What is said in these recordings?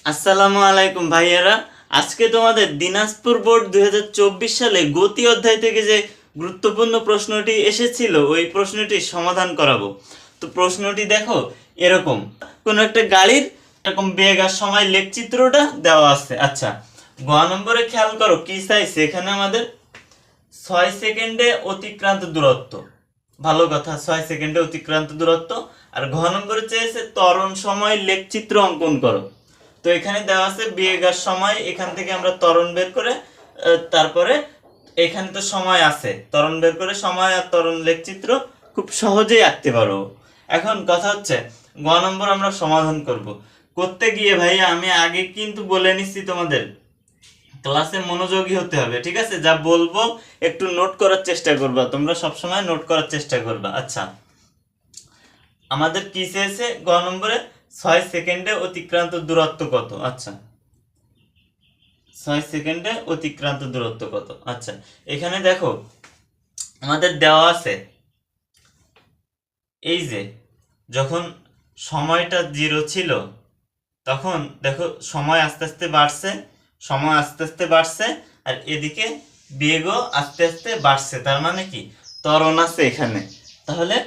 আসসালামু আলাইকুম ভাইয়েরা। আজকে তোমাদের দিনাজপুর বোর্ড 2024 সালে গতি অধ্যায় থেকে যে গুরুত্বপূর্ণ প্রশ্নটি এসেছিল ওই প্রশ্নটির সমাধান করাবো। তো প্রশ্নটি দেখো এরকম, কোন একটা গাড়ির এরকম বেগ আর সময় লেখচিত্রটা দেওয়া আছে। আচ্ছা, গ নম্বরে খেয়াল করো কি চাইছে এখানে আমাদের 6 সেকেন্ডে অতিক্রান্ত দূরত্ব। ভালো কথা, 6 সেকেন্ডে অতিক্রান্ত দূরত্ব। আর ঘ নম্বরে চেয়েছে ত্বরণ সময় লেখচিত্র অঙ্কন করো। তো এখানে দেওয়া আছে বেগ আর সময়, এখান থেকে আমরা ত্বরণ বের করে তারপরে এখানে তো সময় আছে, ত্বরণ বের করে সময় আর ত্বরণ লেখচিত্র খুব সহজেই আঁকতে পারো। এখন কথা হচ্ছে গ নম্বর আমরা সমাধান করব। করতে গিয়ে ভাইয়া আমি আগে কিন্তু বলে নিচ্ছি তোমাদের ক্লাসে মনোযোগী হতে হবে, ঠিক আছে? যা বলবো একটু নোট করার চেষ্টা করবা, তোমরা সবসময় নোট করার চেষ্টা করবা। আচ্ছা, আমাদের কি চেয়েছে গ নম্বরে 6 সেকেন্ডে অতিক্রান্ত দূরত্ব কত? আচ্ছা, 6 সেকেন্ডে অতিক্রান্ত দূরত্ব কত? আচ্ছা, এখানে দেখো আমাদের দেওয়া আছে এই যে যখন সময়টা 0 ছিল তখন দেখো সময় আস্তে আস্তে বাড়ছে, সময় আস্তে আস্তে বাড়ছে, আর এদিকে বেগও আস্তে আস্তে বাড়ছে। তার মানে কি ত্বরণ আছে এখানে। তাহলে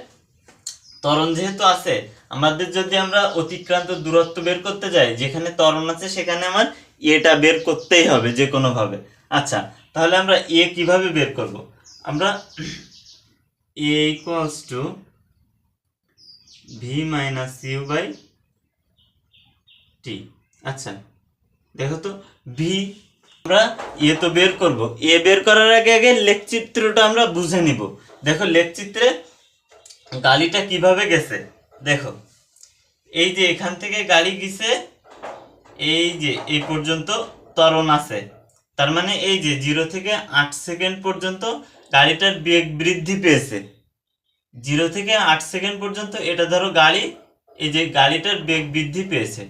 ত্বরণ যেহেতু আছে, আমাদের যদি আমরা অতিক্রান্ত দূরত্ব বের করতে যাই, যেখানে ত্বরণ আছে সেখানে আমার এটা বের করতেই হবে যে কোনো ভাবে। আচ্ছা, তাহলে আমরা কিভাবে বের করব? আমরা equals to V minus U by T. আচ্ছা, দেখো তো ভি আমরা তো বের করব। বের করার আগে আগে লেখচিত্রটা আমরা বুঝে নিব। দেখো লেখচিত্রে গাড়িটা কিভাবে গেছে, দেখো এই যে এখান থেকে গাড়ি গেছে, এই যে এই পর্যন্ত ত্বরণ আছে। তার মানে এই যে 0 থেকে 8 সেকেন্ড পর্যন্ত গাড়িটার বেগ বৃদ্ধি পেয়েছে। 0 থেকে 8 সেকেন্ড পর্যন্ত এটা ধরো গাড়ি, এই যে গাড়িটার বেগ বৃদ্ধি পেয়েছে।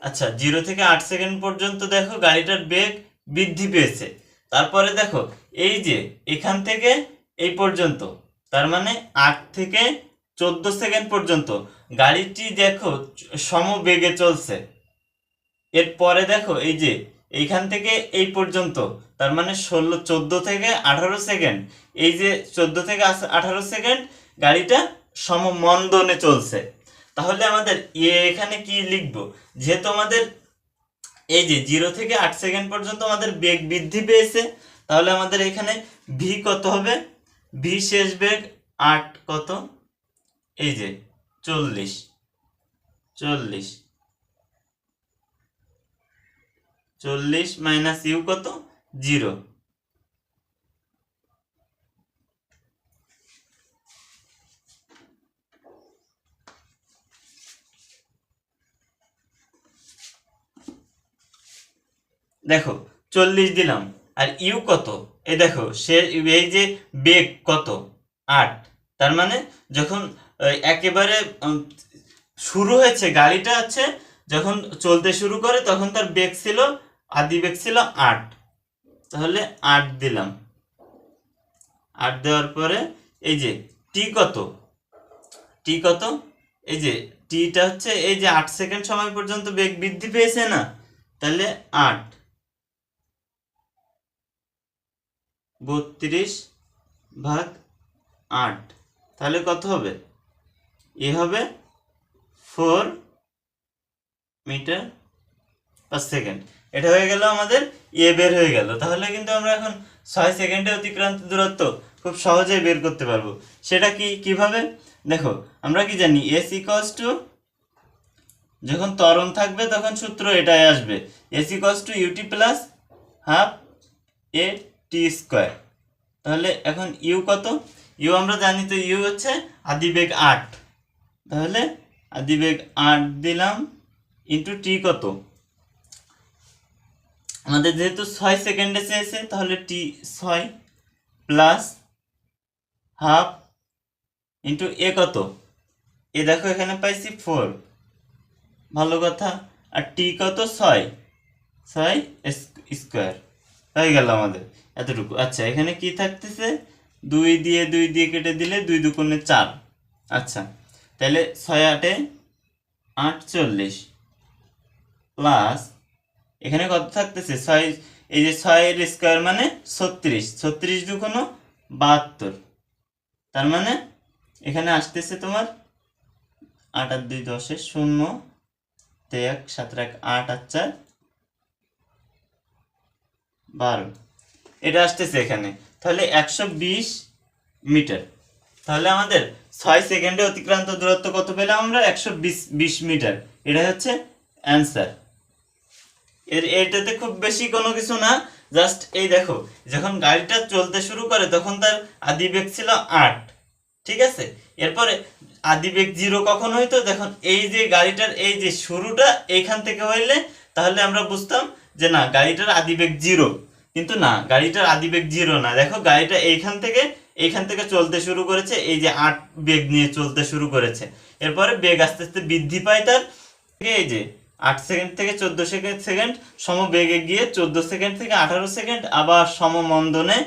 আচ্ছা, 0 থেকে 8 সেকেন্ড পর্যন্ত দেখো গাড়িটার বেগ বৃদ্ধি পেয়েছে। তারপরে দেখো এই যে এখান থেকে এই পর্যন্ত, তার মানে 8 থেকে 14 সেকেন্ড পর্যন্ত গাড়িটি দেখো সমবেগে চলছে। এরপরে দেখো এই যে এইখান থেকে এই পর্যন্ত, তার মানে 14 থেকে 18 সেকেন্ড, এই যে 14 থেকে 18 সেকেন্ড গাড়িটা সমমন্দনে চলছে। তাহলে আমাদের এখানে কি লিখবো? যেহেতু আমাদের এই যে 0 থেকে 8 সেকেন্ড পর্যন্ত আমাদের বেগ বৃদ্ধি পেয়েছে, তাহলে আমাদের এখানে ভি কত হবে? ভি শেষ বেগ 8 কত? এই যে 40 40 40 মাইনাস ইউ কত? 0। দেখো 40 দিলাম, আর ইউ কত? এই দেখো সে এই যে বেগ কত? 8। তার মানে যখন একেবারে শুরু হয়েছে গাড়িটা আছে, যখন চলতে শুরু করে তখন তার বেগ ছিল, আদি বেগ ছিল 8। তাহলে 8 দিলাম। 8 দেওয়ার পরে এই যে টি কত? টি কত? এই যে টিটা হচ্ছে এই যে 8 সেকেন্ড সময় পর্যন্ত বেগ বৃদ্ধি পেয়েছে না, তাহলে 8 32/8, তাহলে কত হবে? হবে 4 মিটার পার সেকেন্ড। এটা হয়ে গেল আমাদের বের হয়ে গেল। তাহলে কিন্তু আমরা এখন 6 সেকেন্ডে অতিক্রান্ত দূরত্ব খুব সহজেই বের করতে পারবো। সেটা কি কিভাবে? দেখো আমরা কি জানি এস ইকুয়ালস টু, যখন ত্বরণ থাকবে তখন সূত্র এটাই আসবে, S equals to U T plus half A T square. তাহলে এখন ইউ কত? ইউ আমরা জানি তো, ইউ হচ্ছে আদিবেগ 8। তাহলে আদিবেগ 8 দিলাম ইন্টু টি কত? আমাদের যেহেতু 6 সেকেন্ডে চেয়েছে, তাহলে টি 6 প্লাস হাফ ইন্টু এ কত? এ দেখো এখানে পাইছি 4, ভালো কথা। আর টি কত? 6 স্কোয়ার হয়ে গেল আমাদের এতটুকু। আচ্ছা, এখানে কি থাকতেছে? 2 দিয়ে 2 দিয়ে কেটে দিলে 2 দুগুণে 4। আচ্ছা, তাহলে 6 8 এ 48, প্লাস এখানে কত থাকতেছে 6, এই যে 6 এর স্কয়ার মানে 36, 36 দুগুণ 72, তার মানে এখানে আসতেছে তোমার 8 আর 2 10 এর 0 তে 1 7 1 8 আর 4 12, এটা আসতেছে এখানে। তাহলে 120 মিটার। তাহলে আমাদের 6 সেকেন্ডে অতিক্রান্ত দূরত্ব কত পেলাম আমরা? 120 মিটার। এটা হচ্ছে অ্যান্সার। এটাতে খুব বেশি কোনো কিছু না, জাস্ট এই দেখো, যখন গাড়িটা চলতে শুরু করে তখন তার আদিবেগ ছিল 8, ঠিক আছে। এরপরে আদিবেগ 0 কখন হইতো? দেখুন এই যে গাড়িটার এই যে শুরুটা এইখান থেকে হইলে তাহলে আমরা বুঝতাম যে না, গাড়িটার আদিবেগ 0, কিন্তু না, গাড়িটার আদিবেগ 0 না। দেখো গাড়িটা এইখান থেকে চলতে শুরু করেছে, এই যে 8 বেগ নিয়ে চলতে শুরু করেছে। এরপরে বেগ আস্তে আস্তে বৃদ্ধি পায় তার, এই যে 8 সেকেন্ড থেকে 14 সেকেন্ড সমবেগে গিয়ে 14 সেকেন্ড থেকে 18 সেকেন্ড আবার সমমন্দনে।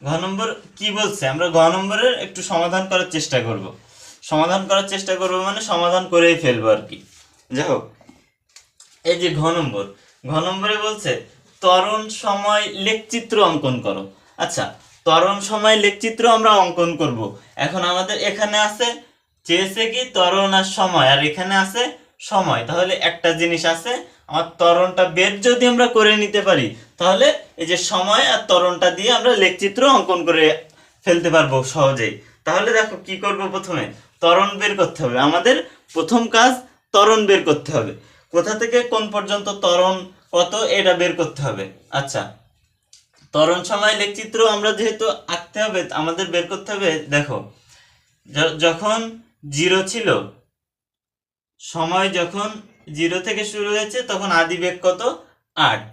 ঘ নম্বর কি বলছে? আমরা ঘ নম্বরের একটু সমাধান করার চেষ্টা করব। মানে সমাধান করেই ফেলবো আর কি। যাই হোক, এই যে ঘ নম্বরে বলছে ত্বরণ সময় লেখচিত্র অঙ্কন করো। আচ্ছা, ত্বরণ সময় লেখচিত্র আমরা অঙ্কন করব। এখন আমাদের এখানে আছে চেয়েছে কি ত্বরণ আর সময়, আর এখানে আছে সময়। তাহলে একটা জিনিস আছে, আমার ত্বরণটা বের যদি আমরা করে নিতে পারি তাহলে এই যে সময় আর ত্বরণটা দিয়ে আমরা লেখচিত্র অঙ্কন করে ফেলতে পারবো সহজেই। তাহলে দেখো কি করব, প্রথমে ত্বরণ বের করতে হবে। আমাদের প্রথম কাজ ত্বরণ বের করতে হবে। কোথা থেকে কোন পর্যন্ত ত্বরণ কত এটা বের করতে হবে। আচ্ছা, ত্বরণ সময় লেখচিত্র আমরা যেহেতু আঁকতে হবে, আমাদের বের করতে হবে। দেখো যখন 0 ছিল, সময় যখন 0 থেকে শুরু হয়েছে তখন আদিবেগ কত? 8,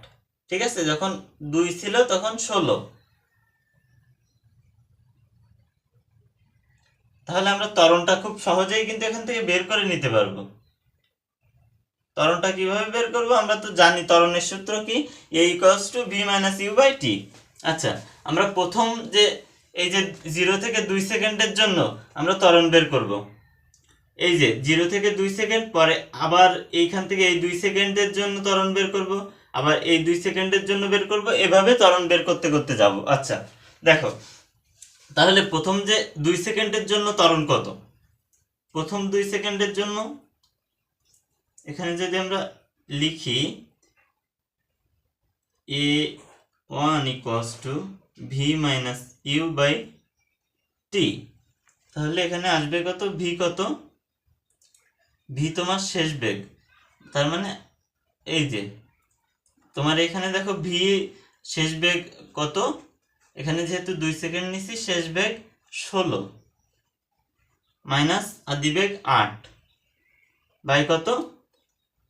ঠিক আছে। যখন 2 ছিল তখন 16। তাহলে আমরা ত্বরণটা খুব সহজেই কিন্তু এখান থেকে বের করে নিতে পারবো। ত্বরণটা কিভাবে বের করব? আমরা তো জানি ত্বরণের সূত্র কি, a = v - u/t। আচ্ছা, আমরা প্রথম যে এই যে 0 থেকে 2 সেকেন্ডের জন্য আমরা ত্বরণ বের করব। এই যে 0 থেকে 2 সেকেন্ড, পরে আবার এইখান থেকে এই 2 সেকেন্ডের জন্য ত্বরণ বের করব, আবার এই 2 সেকেন্ডের জন্য বের করব, এভাবে ত্বরণ বের করতে করতে যাব। আচ্ছা দেখো, তাহলে প্রথম যে 2 সেকেন্ডের জন্য ত্বরণ কত? প্রথম 2 সেকেন্ডের জন্য এখানে যদি আমরা লিখি a1 = v - u/t, তাহলে এখানে আসবে কত? v কত? v তোমার শেষ বেগ, তার মানে এই যে তোমার এখানে দেখো v শেষ বেগ কত? এখানে যেহেতু 2 সেকেন্ড নিছি, শেষ বেগ 16 মাইনাস আদিবেগ 8 বাই কত?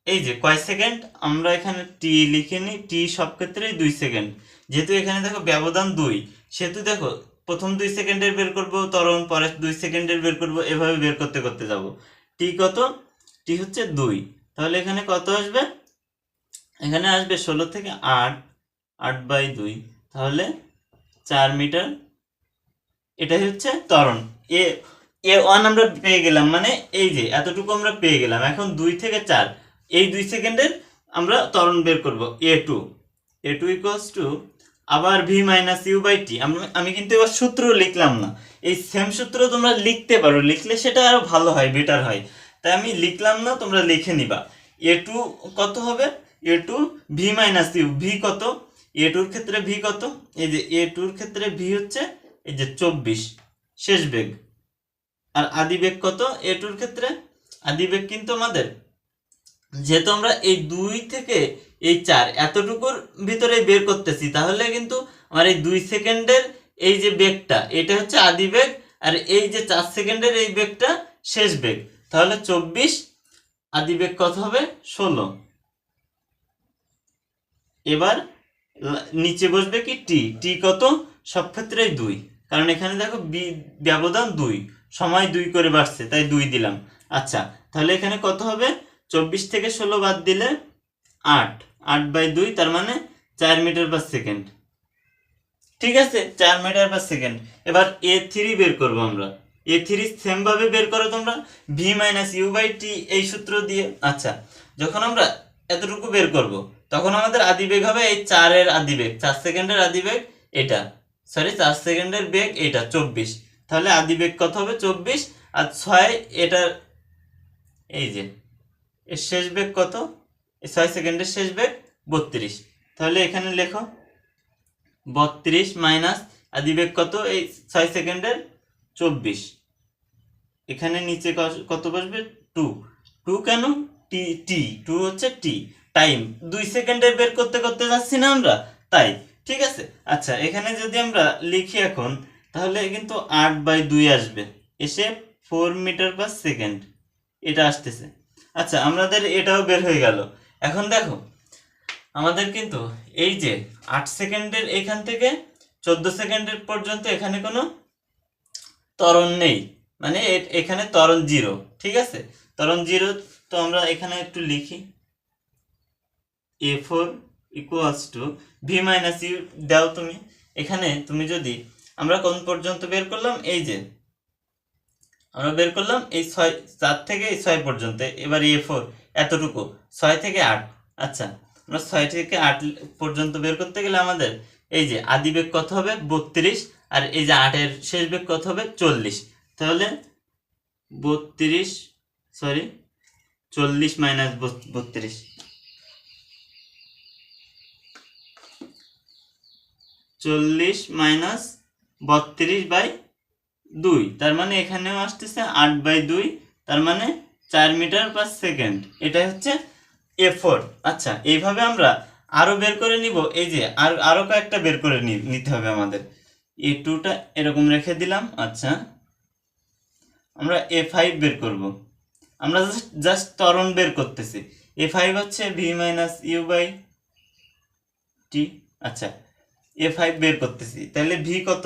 এই যে কয় সেকেন্ড, আমরা এখানে টি লিখে নিই, টি সব ক্ষেত্রেই 2 সেকেন্ড। যেহেতু এখানে দেখো ব্যবধান 2, সেহেতু দেখো প্রথম 2 সেকেন্ডের বের করব ত্বরণ, পরে 2 সেকেন্ডের বের করব, এভাবে বের করতে করতে যাব। টি কত? টি হচ্ছে 2। তাহলে এখানে কত আসবে? এখানে আসবে 16 থেকে 8, 8/2, তাহলে 4 মিটার। এটাই হচ্ছে ত্বরণ। a1 আমরা পেয়ে গেলাম, মানে এই যে এতটুকু আমরা পেয়ে গেলাম। এখন 2 থেকে 4, এই 2 সেকেন্ডের আমরা ত্বরণ বের করব। a2 = আবার v - u/t। আমি কিন্তু এবার সূত্র লিখলাম না, এই সেম সূত্র তোমরা লিখতে পারো, লিখলে সেটা আরো ভালো হয়, বেটার হয়। তাই আমি লিখলাম না, তোমরা লিখে নিবা। a2 কত হবে? a2 v - u, v কত? a2 এর ক্ষেত্রে v কত? এই যে a2 এর ক্ষেত্রে v হচ্ছে এই যে 24 শেষ বেগ। আর আদিবেগ কত a2 এর ক্ষেত্রে? আদিবেগ কিন্তু আমাদের, যেহেতু আমরা এই 2 থেকে এই 4 এতটুকুর ভিতরে বের করতেছি, তাহলে কিন্তু আমার এই 2 সেকেন্ডের এই যে বেগটা, এটা হচ্ছে আদিবেগ, আর এই যে 4 সেকেন্ডের এই বেগটা শেষ বেগ। তাহলে 24, আদিবেগ কত হবে? 16। এবার নিচে বসবে কি টি, টি কত? সব ক্ষেত্রেই 2, কারণ এখানে দেখো ব্যবধান 2, সময় 2 করে বাড়ছে, তাই 2 দিলাম। আচ্ছা, তাহলে এখানে কত হবে? 24 থেকে 16 বাদ দিলে 8, 8/2, তার মানে 4 মিটার পার সেকেন্ড। ঠিক আছে, 4 মিটার পার সেকেন্ড। এবার a3 বের করবো আমরা। a3 সেম ভাবে বের করো তোমরা, v - u/t এই সূত্র দিয়ে। আচ্ছা, যখন আমরা এতটুকু বের করব, তখন আমাদের আদিবেগ হবে এই 4-এর আদিবেগ, 4 সেকেন্ডের আদিবেগ এটা, সরি 4 সেকেন্ডের বেগ এটা 24। তাহলে আদিবেগ কত হবে 24, আর 6 এটার এই যে এর শেষ বেগ কত, এই 6 সেকেন্ডের শেষ বেগ 32। তাহলে এখানে লেখো 32 মাইনাস আদিবেগ কত এই 6 সেকেন্ডের 24, এখানে নিচে কত বসবে 2। 2 কেন, টি টি 2 হচ্ছে টি, টাইম 2 সেকেন্ডের বের করতে করতে যাচ্ছি না আমরা, তাই ঠিক আছে। আচ্ছা এখানে যদি আমরা লিখি এখন, তাহলে কিন্তু 8/2 আসবে, এসে 4 মিটার পার সেকেন্ড এটা আসতেছে। আচ্ছা আমাদের এটাও বের হয়ে গেল। এখন দেখো আমাদের কিন্তু এই যে 8 সেকেন্ডের এখান থেকে 14 সেকেন্ডের পর্যন্ত এখানে কোনো ত্বরণ নেই, মানে এখানে ত্বরণ 0, ঠিক আছে, ত্বরণ 0। তো আমরা এখানে একটু লিখি a4 equals to V minus U দাও তুমি। এখানে তুমি যদি আমরা কোন পর্যন্ত বের করলাম, এই যে আমরা বের করলাম এই 4 থেকে এই 6 পর্যন্ত, এবার a4 এতটুকু 6 থেকে 8। আচ্ছা আমরা 6 থেকে 8 পর্যন্ত বের করতে গেলে আমাদের এই যে আদিবেগ কত হবে 32, আর এই যে 8-এর শেষ বেগ কত হবে 40। তাহলে 32 সরি 40 মাইনাস 32, 40 মাইনাস 32/2, তার মানে এখানেও আসতেছে 8/2, তার মানে 4 মিটার পার সেকেন্ড, এটা হচ্ছে a4। আচ্ছা এইভাবে আমরা আরো বের করে নিব, এই যে আরো কয়েকটা বের করে নিতে হবে আমাদের। a2টা এরকম রেখে দিলাম। আচ্ছা আমরা a5 বের করব, আমরা জাস্ট ত্বরণ বের করতেছি। a5 হচ্ছে V minus U by T. আচ্ছা a5 বের করতেছি, তাহলে ভি কত,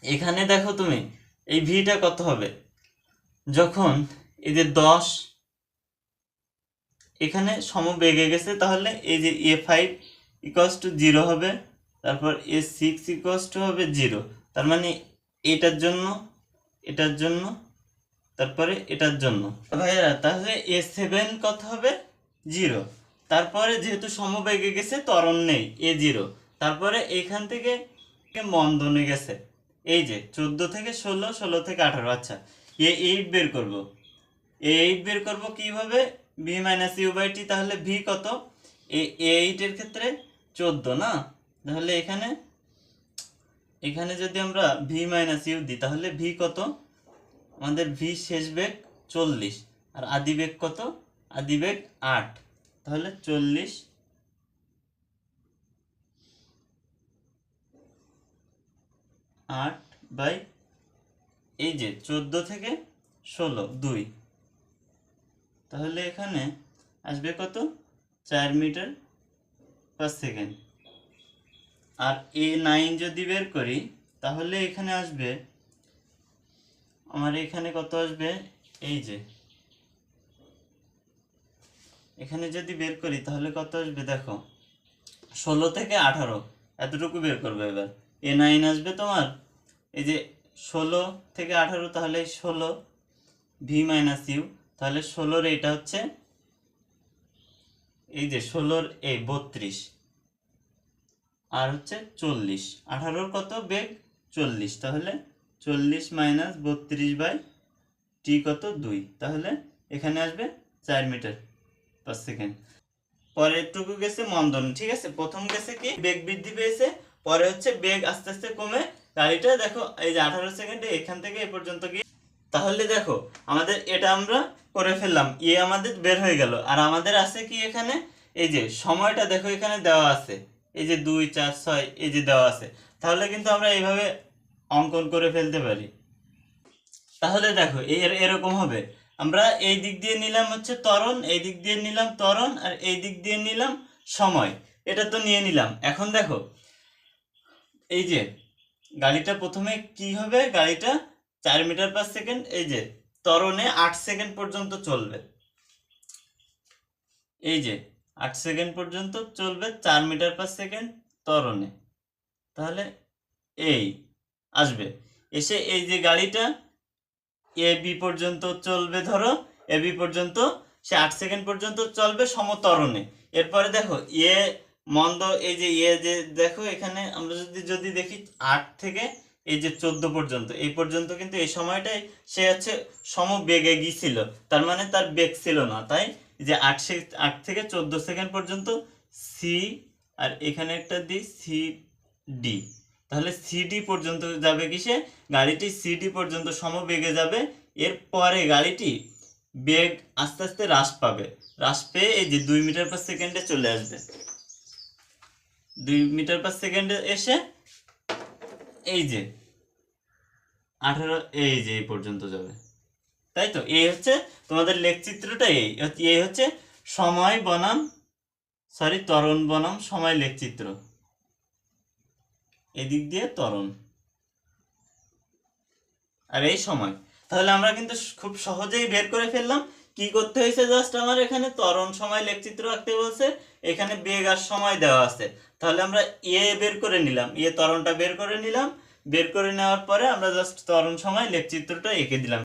এখানে দেখো তুমি এই ভিটা কত হবে, যখন এই যে 10 এখানে সমবেগে গেছে, তাহলে এই যে a5 ইকুয়ালস টু 0 হবে, তারপর a6 ইকুয়ালস টু হবে 0, তার মানে এটার জন্য, এটার জন্য, তারপরে এটার জন্য ভাইয়া, তাহলে a7 কত হবে 0, তারপরে যেহেতু সমবেগে গেছে ত্বরণ নেই a0, তারপরে এখান থেকে মন্দনে গেছে এই যে 14 থেকে 16, 16 থেকে 18। আচ্ছা a8 বের করব, a8 বের করব কিভাবে, ভি মাইনাস ইউ বাই টি। তাহলে ভি কত, a8 এর ক্ষেত্রে 14 না, তাহলে এখানে এখানে যদি আমরা ভি মাইনাস ইউ দিই, তাহলে ভি কত, আমাদের ভি শেষ বেগ 40, আর আদি বেগ কত, আদি বেগ 8, তাহলে 40 8 বাই এই যে 14 থেকে 16 2, তাহলে এখানে আসবে কত 4 মিটার পার সেকেন্ড। আর a9 যদি বের করি, তাহলে এখানে আসবে আমার, এখানে কত আসবে, এই যে এখানে যদি বের করি তাহলে কত আসবে দেখো, 16 থেকে 18 এতটুকু বের করবে। এবার a9 আসবে তোমার এই যে 16 থেকে 18, তাহলে 16 ভি মাইনাস ইউ, তাহলে 16-র এটা হচ্ছে এই যে 16-র এই 32, আর হচ্ছে 40, 18-র কত বেগ 40, তাহলে 40 মাইনাস 32/টি কত 2, তাহলে এখানে আসবে 4 মিটার পার সেকেন্ড। পরেরটুকু গেছে মন্দন, ঠিক আছে, প্রথম গেছে কি বেগ বৃদ্ধি পেয়েছে, পরে হচ্ছে বেগ আস্তে আস্তে কমে গাড়িটা দেখো এই যে 18 সেকেন্ডে এখান থেকে এ পর্যন্ত গিয়ে। তাহলে দেখো আমাদের এটা আমরা করে ফেললাম, আমাদের বের হয়ে গেল। আর আমাদের আছে কি এখানে, এই যে সময়টা দেখো এখানে দেওয়া আছে, এই যে 2 4 6 এই যে দেওয়া আছে, তাহলে কিন্তু আমরা এইভাবে অঙ্কন করে ফেলতে পারি। তাহলে দেখো এরকম হবে, আমরা এই দিক দিয়ে নিলাম হচ্ছে ত্বরণ, এই দিক দিয়ে নিলাম ত্বরণ, আর এই দিক দিয়ে নিলাম সময়, এটা তো নিয়ে নিলাম। এখন দেখো এই যে গাড়িটা প্রথমে কি হবে, গাড়িটা 4 মিটার পার সেকেন্ড এই যে ত্বরণে 8 সেকেন্ড পর্যন্ত চলবে, এই যে 8 সেকেন্ড পর্যন্ত চলবে 4 মিটার পার সেকেন্ড ত্বরণে। তাহলে এই আসবে, এসে এই যে গাড়িটা এ বি পর্যন্ত চলবে, ধরো এ বি পর্যন্ত সে 8 সেকেন্ড পর্যন্ত চলবে সমত্বরণে। এরপরে দেখো এ মন্দ, এই যে এ যে দেখো এখানে আমরা যদি দেখি 8 থেকে এই যে 14 পর্যন্ত, এই পর্যন্ত কিন্তু এই সময়টাই সে হচ্ছে সমবেগে গিয়েছিল, তার মানে তার বেগ ছিল না, তাই যে 8 থেকে 14 সেকেন্ড পর্যন্ত সি, আর এখানে একটা দিই সি ডি, তাহলে সিডি পর্যন্ত যাবে কিসে, গাড়িটি সিডি পর্যন্ত সমবেগে যাবে। এরপরে গাড়িটি বেগ আস্তে আস্তে হ্রাস পাবে, হ্রাস পেয়ে এই যে 2 মিটার পার সেকেন্ডে চলে আসবে। 2 মিটার পার সেকেন্ডে এসে এই যে 18, এই যে এই পর্যন্ত যাবে। তাই তো এই হচ্ছে তোমাদের লেখচিত্রটা, এই হচ্ছে সময় বনাম ত্বরণ বনাম সময় লেখচিত্র, এদিক দিয়ে ত্বরণ আর এই সময়। তাহলে আমরা কিন্তু খুব সহজেই বের করে ফেললাম। কি করতে হয়েছে, জাস্ট আমার এখানে ত্বরণ সময় লেখচিত্র আঁকতে বলছে, এখানে বেগ আর সময় দেওয়া আছে, তাহলে আমরা এ বের করে নিলাম, ত্বরণটা বের করে নিলাম। বের করে নেওয়ার পরে আমরা জাস্ট ত্বরণ সময় লেখচিত্রটা এঁকে দিলাম।